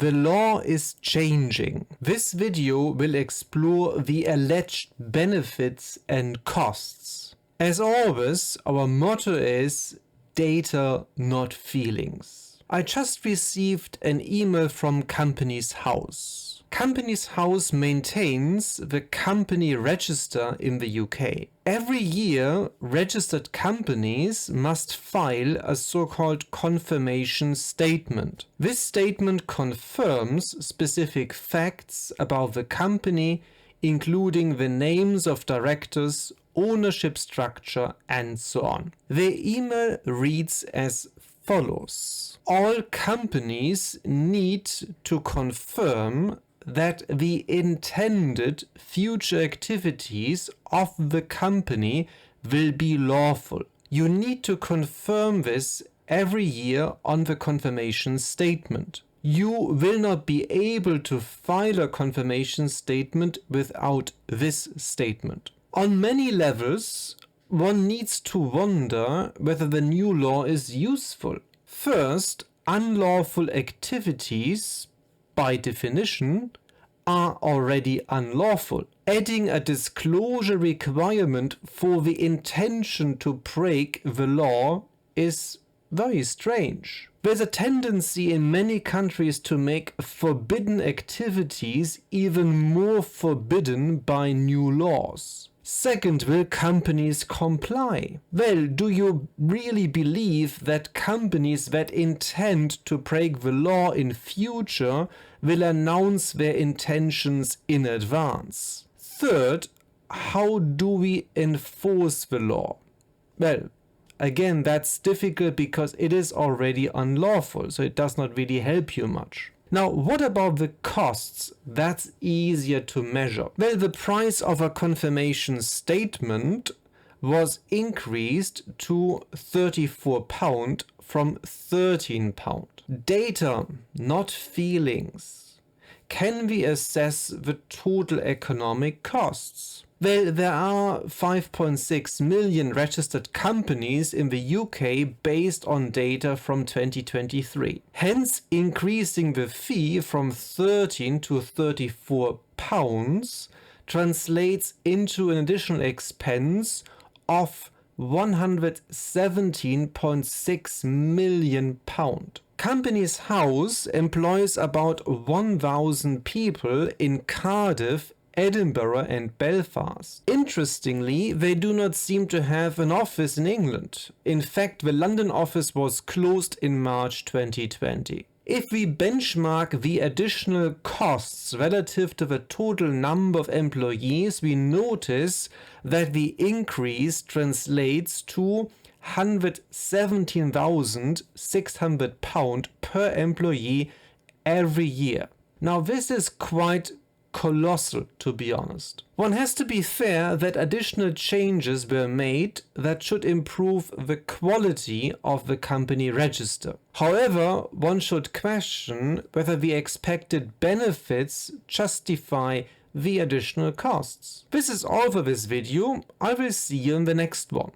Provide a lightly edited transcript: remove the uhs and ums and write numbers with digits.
the law is changing. This video will explore the alleged benefits and costs. As always, our motto is data, not feelings. I just received an email from Companies House. Companies House maintains the company register in the UK. Every year, registered companies must file a so-called confirmation statement. This statement confirms specific facts about the company, including the names of directors, ownership structure, and so on. The email reads as follows. All companies need to confirm that the intended future activities of the company will be lawful. You need to confirm this every year on the confirmation statement. You will not be able to file a confirmation statement without this statement. On many levels, one needs to wonder whether the new law is useful. First, unlawful activities, by definition, are already unlawful. Adding a disclosure requirement for the intention to break the law is very strange. There's a tendency in many countries to make forbidden activities even more forbidden by new laws. Second, will companies comply? Well, do you really believe that companies that intend to break the law in future will announce their intentions in advance? Third, how do we enforce the law? Well, again, that's difficult because it is already unlawful, so it does not really help you much. Now, what about the costs? That's easier to measure. Well, the price of a confirmation statement was increased to £34 from £13. Data, not feelings. Can we assess the total economic costs? Well, there are 5.6 million registered companies in the UK based on data from 2023. Hence, increasing the fee from £13 to £34 translates into an additional expense of £117.6 million. Companies House employs about 1,000 people in Cardiff, Edinburgh and Belfast. Interestingly, they do not seem to have an office in England. In fact, the London office was closed in March 2020. If we benchmark the additional costs relative to the total number of employees, we notice that the increase translates to £117,600 per employee every year. Now, this is quite colossal, to be honest. One has to be fair that additional changes were made that should improve the quality of the company register. However, one should question whether the expected benefits justify the additional costs. This is all for this video. I will see you in the next one.